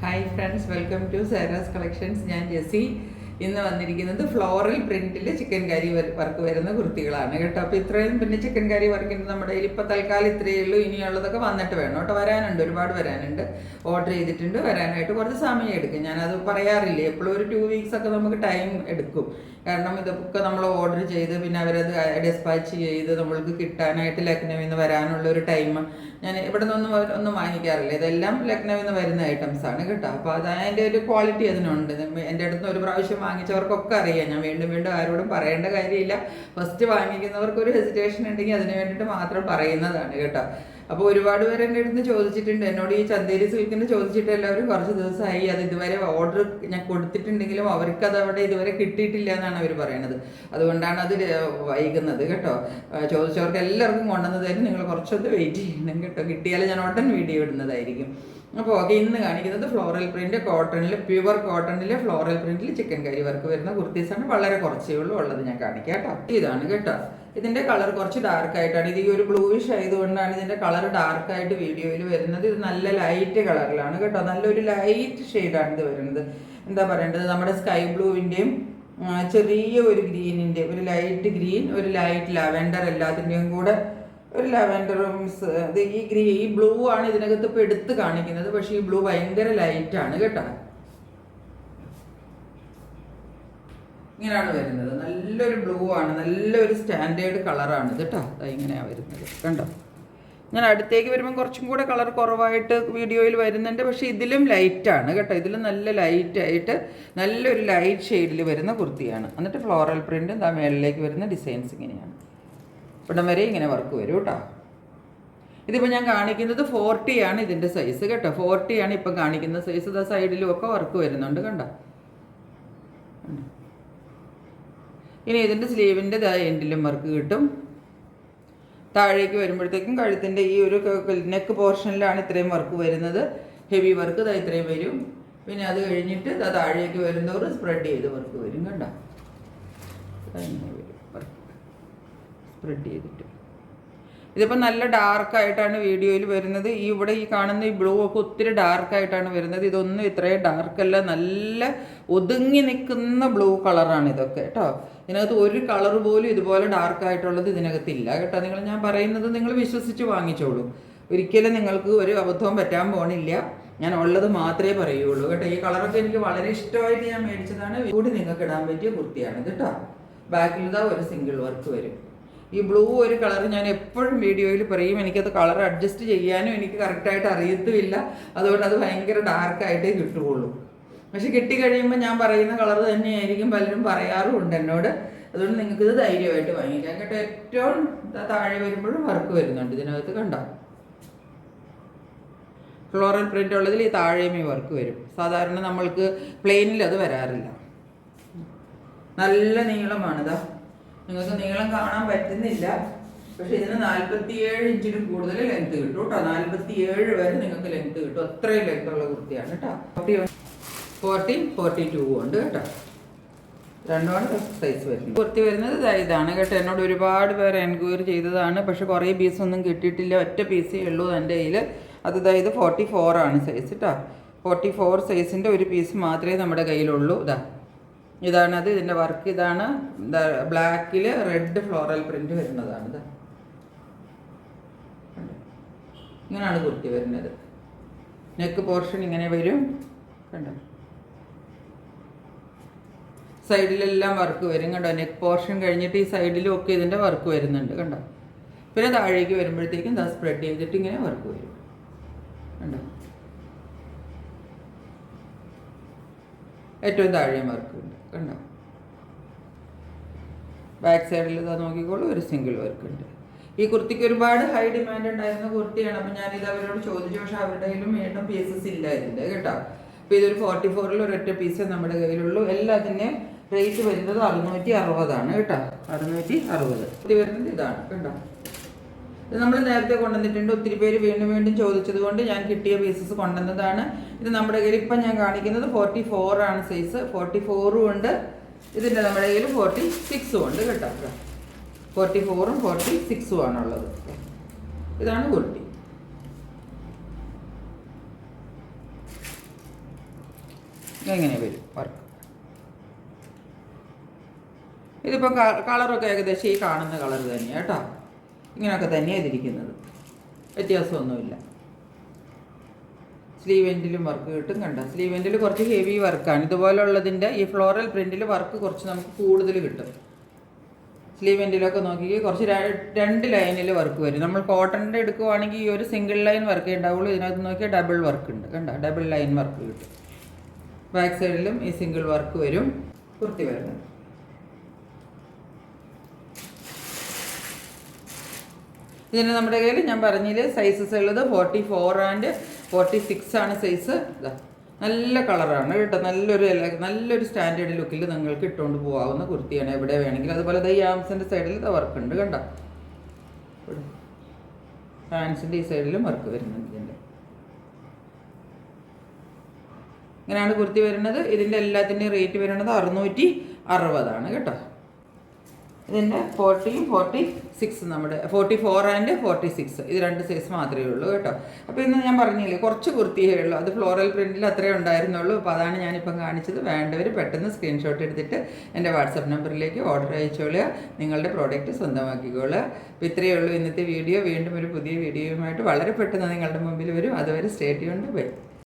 Hi friends, welcome to Saira's collections. ഞാൻ ജെസ്സി. ഇന്ന് വന്നിരിക്കുന്നത് ഫ്ലോറൽ പ്രിന്റിൽ ചിക്കൻ കറി വർക്ക് വരുന്ന കുർത്തികളാണ് കേട്ടോ. അപ്പോൾ ഇത്രയും പിന്നെ ചിക്കൻ കറി വർക്കിൻ്റെ നമ്മുടെ കയ്യിൽ ഇപ്പോൾ തൽക്കാലം ഇത്രയേ ഉള്ളൂ. ഇനിയുള്ളതൊക്കെ വന്നിട്ട് വേണം കേട്ടോ. വരാനുണ്ട്, ഒരുപാട് വരാനുണ്ട്. ഓർഡർ ചെയ്തിട്ടുണ്ട്. വരാനായിട്ട് കുറച്ച് സമയം എടുക്കും. ഞാനത് പറയാറില്ലേ, എപ്പോഴും ഒരു 2 വീക്സ് ഒക്കെ നമുക്ക് ടൈം എടുക്കും. കാരണം ഇതൊക്കെ നമ്മൾ ഓർഡർ ചെയ്ത് പിന്നെ അവരത് ഡിസ്പാച്ച് ചെയ്ത് നമ്മൾക്ക് കിട്ടാനായിട്ട് ലക്നൗവിൽ നിന്ന് വരാനുള്ള ഒരു ടൈം ഞാൻ ഇവിടെ നിന്നൊന്നും ഒന്നും വാങ്ങിക്കാറില്ല. ഇതെല്ലാം ലക്നൗവിൽ നിന്ന് വരുന്ന ഐറ്റംസാണ് കേട്ടോ. അപ്പോൾ അത് അതിൻ്റെ ഒരു ക്വാളിറ്റി അതിനുണ്ട്. എൻ്റെ അടുത്ത് നിന്ന് ഒരു പ്രാവശ്യം വാങ്ങിച്ചവർക്കൊക്കെ അറിയാം. ഞാൻ വീണ്ടും വീണ്ടും ആരോടും പറയേണ്ട കാര്യമില്ല. ഫസ്റ്റ് വാങ്ങിക്കുന്നവർക്ക് ഒരു ഹെസിറ്റേഷൻ ഉണ്ടെങ്കിൽ അതിന് വേണ്ടിയിട്ട് മാത്രം പറയുന്നതാണ് കേട്ടോ. അപ്പോൾ ഒരുപാട് പേര് എൻ്റെ അടുത്ത് ചോദിച്ചിട്ടുണ്ട്, എന്നോട് ഈ ചന്തേരി സിൽക്കിന് ചോദിച്ചിട്ട് എല്ലാവരും കുറച്ച് ദിവസമായി. അത് ഇതുവരെ ഓർഡർ ഞാൻ കൊടുത്തിട്ടുണ്ടെങ്കിലും അവർക്കത് അവിടെ ഇതുവരെ കിട്ടിയിട്ടില്ല എന്നാണ് അവർ പറയണത്. അതുകൊണ്ടാണ് അത് വൈകുന്നത് കേട്ടോ. ചോദിച്ചവർക്ക് എല്ലാവർക്കും കൊണ്ടുവന്ന് തരും. നിങ്ങൾ കുറച്ചൊന്ന് വെയിറ്റ് ചെയ്യണം കേട്ടോ. കിട്ടിയാൽ ഞാൻ ഉടൻ വീഡിയോ ഇടുന്നതായിരിക്കും. അപ്പോൾ ഓക്കെ, ഇന്ന് കാണിക്കുന്നത് ഫ്ലോറൽ പ്രിന്റ് കോട്ടണിൽ, പ്യുവർ കോട്ടണിൽ ഫ്ലോറൽ പ്രിന്റിൽ ചിക്കൻ കറി വർക്ക് വരുന്ന കുർത്തീസാണ്. വളരെ കുറച്ചേ ഉള്ളത് ഞാൻ കാണിക്കാം കേട്ടോ. ഇതാണ് കേട്ടോ. ഇതിൻ്റെ കളർ കുറച്ച് ഡാർക്കായിട്ടാണ്. ഇത് ഈ ഒരു ബ്ലൂയിഷ് ആയതുകൊണ്ടാണ് ഇതിൻ്റെ കളർ ഡാർക്കായിട്ട് വീഡിയോയിൽ വരുന്നത്. ഇത് നല്ല ലൈറ്റ് കളറിലാണ് കേട്ടോ. നല്ലൊരു ലൈറ്റ് ഷെയ്ഡാണ് ഇത് വരുന്നത്. എന്താ പറയേണ്ടത്, നമ്മുടെ സ്കൈ ബ്ലൂവിൻ്റെയും ചെറിയ ഒരു ഗ്രീനിൻ്റെ, ഒരു ലൈറ്റ് ഗ്രീൻ, ഒരു ലൈറ്റ് ലാവെൻഡർ, എല്ലാത്തിൻ്റെയും കൂടെ ഒരു ലാവെൻഡറും ഇത് ഈ ബ്ലൂ ആണ് ഇതിനകത്ത് ഇപ്പോൾ എടുത്ത് കാണിക്കുന്നത്. പക്ഷേ ഈ ബ്ലൂ ഭയങ്കര ലൈറ്റാണ് കേട്ടോ. ഇങ്ങനെയാണ് വരുന്നത്. നല്ലൊരു ബ്ലൂ ആണ്, നല്ലൊരു സ്റ്റാൻഡേർഡ് കളറാണ് ഇത് കേട്ടോ. ഇങ്ങനെയാണ് വരുന്നത് കണ്ടോ. ഞാൻ അടുത്തേക്ക് വരുമ്പോൾ കുറച്ചും കൂടെ കളർ കുറവായിട്ട് വീഡിയോയിൽ വരുന്നുണ്ട്. പക്ഷേ ഇതിലും ലൈറ്റാണ് കേട്ടോ. ഇതിലും നല്ല ലൈറ്റായിട്ട് നല്ലൊരു ലൈറ്റ് ഷെയ്ഡിൽ വരുന്ന കുർത്തിയാണ്. എന്നിട്ട് ഫ്ലോറൽ പ്രിൻ്റ് എന്താ മേളിലേക്ക് വരുന്ന ഡിസൈൻസ് ഇങ്ങനെയാണ്. ഇവിടം വരെ ഇങ്ങനെ വർക്ക് വരും കേട്ടോ. ഇതിപ്പോൾ ഞാൻ കാണിക്കുന്നത് 40 ആണ് ഇതിൻ്റെ സൈസ് കേട്ടോ. 40 ആണ് ഇപ്പം കാണിക്കുന്ന സൈസ്. ഇതാ സൈഡിലും ഒക്കെ വർക്ക് വരുന്നുണ്ട് കണ്ടോ. ഇനി ഇതിൻ്റെ സ്ലീവിൻ്റെ എൻഡിലും വർക്ക് കിട്ടും. താഴേക്ക് വരുമ്പോഴത്തേക്കും കഴുത്തിൻ്റെ ഈ ഒരു നെക്ക് പോർഷനിലാണ് ഇത്രയും വർക്ക് വരുന്നത്. ഹെവി വർക്ക് ഇതാ ഇത്രയും വരും. പിന്നെ അത് കഴിഞ്ഞിട്ട് താഴേക്ക് വരുന്നവർ സ്പ്രെഡ് ചെയ്ത് വർക്ക് വരും കണ്ടോ. വർക്ക് സ്പ്രെഡ് ചെയ്തിട്ട് ഇതിപ്പോൾ നല്ല ഡാർക്കായിട്ടാണ് വീഡിയോയിൽ വരുന്നത്. ഈ ഇവിടെ ഈ കാണുന്ന ഈ ബ്ലൂ ഒക്കെ ഒത്തിരി ഡാർക്കായിട്ടാണ് വരുന്നത്. ഇതൊന്നും ഇത്രയും ഡാർക്കല്ല, നല്ല ഒതുങ്ങി നിൽക്കുന്ന ബ്ലൂ കളറാണ് ഇതൊക്കെ കേട്ടോ. ഇതിനകത്ത് ഒരു കളർ പോലും ഇതുപോലെ ഡാർക്കായിട്ടുള്ളത് ഇതിനകത്തില്ല കേട്ടോ. ഞാൻ പറയുന്നത് നിങ്ങൾ വിശ്വസിച്ച് വാങ്ങിച്ചോളൂ. ഒരിക്കലും നിങ്ങൾക്ക് ഒരു അബദ്ധവും പറ്റാൻ പോണില്ല. ഞാൻ ഉള്ളത് മാത്രമേ പറയുള്ളൂ കേട്ടോ. ഈ കളറൊക്കെ എനിക്ക് വളരെ ഇഷ്ടമായിട്ട് ഞാൻ മേടിച്ചതാണ്. കൂടി നിങ്ങൾക്ക് ഇടാൻ പറ്റിയ കുർത്തിയാണ് കേട്ടോ. ബാക്കിൽ ഇതാ ഒരു സിംഗിൾ വർക്ക് വരും. ഈ ബ്ലൂ ഒരു കളർ ഞാൻ എപ്പോഴും വീഡിയോയിൽ പറയും. എനിക്കത് കളർ അഡ്ജസ്റ്റ് ചെയ്യാനും എനിക്ക് കറക്റ്റായിട്ട് അറിയത്തുമില്ല. അതുകൊണ്ട് അത് ഭയങ്കര ഡാർക്കായിട്ടേ കിട്ടുകയുള്ളൂ. പക്ഷെ കിട്ടിക്കഴിയുമ്പോൾ ഞാൻ പറയുന്ന കളർ തന്നെയായിരിക്കും പലരും പറയാറുമുണ്ട് എന്നോട്. അതുകൊണ്ട് നിങ്ങൾക്കിത് ധൈര്യമായിട്ട് വാങ്ങിക്കാം കേട്ടോ. ഏറ്റവും താഴെ വരുമ്പോഴും വർക്ക് വരുന്നുണ്ട് ഇതിനകത്ത് കണ്ടോ. ഫ്ലോറൽ പ്രിൻ്റ് ഉള്ളതിൽ ഈ താഴെയും ഈ വർക്ക് വരും. സാധാരണ നമ്മൾക്ക് പ്ലെയിനിൽ അത് വരാറില്ല. നല്ല നീളമാണിതാ. നിങ്ങൾക്ക് നീളം കാണാൻ പറ്റുന്നില്ല. പക്ഷെ ഇതിന് 47 ഇഞ്ചിനും കൂടുതൽ ലെങ്ത് കിട്ടും കേട്ടോ. 47 വരെ നിങ്ങൾക്ക് ലെങ്ത് കിട്ടും. അത്രയും ലെങ്ത് ഉള്ള കുർത്തിയാണ് കേട്ടോ. 40, 42 ഉണ്ട് കേട്ടോ. രണ്ടുമാണ് സൈസ് വരുന്നത്. കുർത്തി വരുന്നത് ഇതാണ് കേട്ടോ. എന്നോട് ഒരുപാട് പേർ എൻക്വയറി ചെയ്തതാണ്. പക്ഷെ കുറേ പീസൊന്നും കിട്ടിയിട്ടില്ല. ഒറ്റ പീസേ ഉള്ളൂ എൻ്റെ കയ്യിൽ. അത് ഇത് 44 ആണ് സൈസ് കേട്ടോ. 44 സൈസിൻ്റെ ഒരു പീസ് മാത്രമേ നമ്മുടെ കയ്യിലുള്ളൂ. ഇതാണത്. ഇതിൻ്റെ വർക്ക് ഇതാണ്. ബ്ലാക്കിൽ റെഡ് ഫ്ലോറൽ പ്രിൻ്റ് വരുന്നതാണ്. ഇത് ഇങ്ങനെയാണ് കുർത്തി വരുന്നത്. നെക്ക് പോർഷൻ ഇങ്ങനെ വരും കണ്ടോ. സൈഡിലെല്ലാം വർക്ക് വരും കണ്ടോ. നെക്ക് പോർഷൻ കഴിഞ്ഞിട്ട് ഈ സൈഡിലും ഒക്കെ ഇതിൻ്റെ വർക്ക് വരുന്നുണ്ട് കണ്ടോ. പിന്നെ താഴേക്ക് വരുമ്പോഴത്തേക്കും ഇതാ സ്പ്രെഡ് ചെയ്തിട്ട് ഇങ്ങനെ വർക്ക് വരും കണ്ടോ. ഏറ്റവും താഴെയും വർക്ക് ഉണ്ട് കണ്ടോ. ബാക്ക് സൈഡിൽ ഇതാ നോക്കിക്കോളൂ, ഒരു സിംഗിൾ വർക്ക് ഉണ്ട്. ഈ കുർത്തിക്ക് ഒരുപാട് ഹൈ ഡിമാൻഡ് ഉണ്ടായിരുന്ന കുർത്തിയാണ്. അപ്പം ഞാനിത് അവരോട് ചോദിച്ചു. പക്ഷേ അവരുടെ കയ്യിലും വീണ്ടും പീസസ് ഇല്ല ഇതിൻ്റെ കേട്ടോ. അപ്പോൾ ഇതൊരു 44 ഒരൊറ്റ പീസേ നമ്മുടെ കയ്യിലുള്ളൂ. എല്ലാത്തിൻ്റെയും റേറ്റ് വരുന്നത് 660 കേട്ടോ. 660 കുർത്തി വരുന്നത് ഇതാണ് കേട്ടോ. ഇത് നമ്മൾ നേരത്തെ കൊണ്ടുവന്നിട്ടുണ്ട്. ഒത്തിരി പേര് വീണ്ടും വീണ്ടും ചോദിച്ചത് കൊണ്ട് ഞാൻ കിട്ടിയ പീസസ് കൊണ്ടുവന്നതാണ്. ഇത് നമ്മുടെ കയ്യിൽ ഇപ്പം ഞാൻ കാണിക്കുന്നത് 44 ആണ് സൈസ്. 44 ഉണ്ട്. ഇതിൻ്റെ നമ്മുടെ കയ്യിൽ 46 ഉണ്ട് കേട്ടോ. 44ഉം 46ഉം ആണുള്ളത്. ഇതാണ് കുർത്തി. ഇങ്ങനെ വരും വർക്ക്. ഇതിപ്പോൾ കളറൊക്കെ ഏകദേശം ഈ കാണുന്ന കളർ തന്നെയാണ് കേട്ടോ. ഇങ്ങനെയൊക്കെ തന്നെയാണ് ഇതിരിക്കുന്നത്, വ്യത്യാസമൊന്നുമില്ല. സ്ലീവ് എൻഡിലും വർക്ക് കിട്ടും. കണ്ട, സ്ലീവ് എൻഡിൽ കുറച്ച് ഹെവി വർക്കാണ്. ഇതുപോലുള്ളതിൻ്റെ ഈ ഫ്ലോറൽ പ്രിൻറ്റിൽ വർക്ക് കുറച്ച് നമുക്ക് കൂടുതൽ കിട്ടും. സ്ലീവ് എൻഡിലൊക്കെ നോക്കി കുറച്ച് 2 ലൈനിൽ വർക്ക് വരും. നമ്മൾ കോട്ടണിൻ്റെ എടുക്കുവാണെങ്കിൽ ഈ ഒരു സിംഗിൾ ലൈൻ വർക്കേ ഉണ്ടാവുള്ളൂ. ഇതിനകത്ത് നോക്കിയാൽ ഡബിൾ വർക്ക് ഉണ്ട്. കണ്ട, ഡബിൾ ലൈൻ വർക്ക് കിട്ടും. ബാക്ക് സൈഡിലും ഈ സിംഗിൾ വർക്ക് വരും. കുർത്തി വരുന്നത് ഇതിന് നമ്മുടെ കയ്യിൽ ഞാൻ പറഞ്ഞില്ലേ സൈസസ് ഉള്ളത് 44 ആൻഡ് 46 ആണ് സൈസ്. ഇതാ നല്ല കളറാണ് കേട്ടോ. നല്ലൊരു സ്റ്റാൻഡേർഡ് ലുക്കിൽ നിങ്ങൾക്ക് ഇട്ടുകൊണ്ട് പോകാവുന്ന കുർത്തിയാണ് എവിടെ വേണമെങ്കിലും. അതുപോലെ ഈ ആംസിൻ്റെ സൈഡിൽ വർക്ക് ഉണ്ട്. കണ്ടോ, ഹാൻഡ്സിൻ്റെ ഈ സൈഡിലും വർക്ക് വരുന്നുണ്ട്. ഇതിൻ്റെ ഇങ്ങനെയാണ് കുർത്തി വരുന്നത്. ഇതിൻ്റെ എല്ലാത്തിൻ്റെയും റേറ്റ് വരുന്നത് 660 കേട്ടോ. ഇതിൻ്റെ 40യും 46 നമ്മുടെ 44 ആൻഡ് 46 ഇത് 2 സൈസ് മാത്രമേ ഉള്ളൂ കേട്ടോ. അപ്പോൾ ഇന്ന് ഞാൻ പറഞ്ഞില്ലേ കുറച്ച് കുർത്തിയേ ഉള്ളൂ. അത് ഫ്ലോറൽ പ്രിൻറ്റിൽ അത്രേ ഉണ്ടായിരുന്നുള്ളൂ. അപ്പോൾ അതാണ് ഞാനിപ്പം കാണിച്ചത്. വേണ്ടവർ പെട്ടെന്ന് സ്ക്രീൻഷോട്ട് എടുത്തിട്ട് എൻ്റെ വാട്സപ്പ് നമ്പറിലേക്ക് ഓർഡർ അയച്ചോളുക. നിങ്ങളുടെ പ്രോഡക്റ്റ് സ്വന്തമാക്കിക്കോളുക. അപ്പോൾ ഇത്രയേ ഉള്ളൂ ഇന്നത്തെ വീഡിയോ. വീണ്ടും ഒരു പുതിയ വീഡിയോയുമായിട്ട് വളരെ പെട്ടെന്ന് നിങ്ങളുടെ മുമ്പിൽ വരും. അതുവരെ സ്റ്റേ ട്യൂൺഡ്. ബൈ.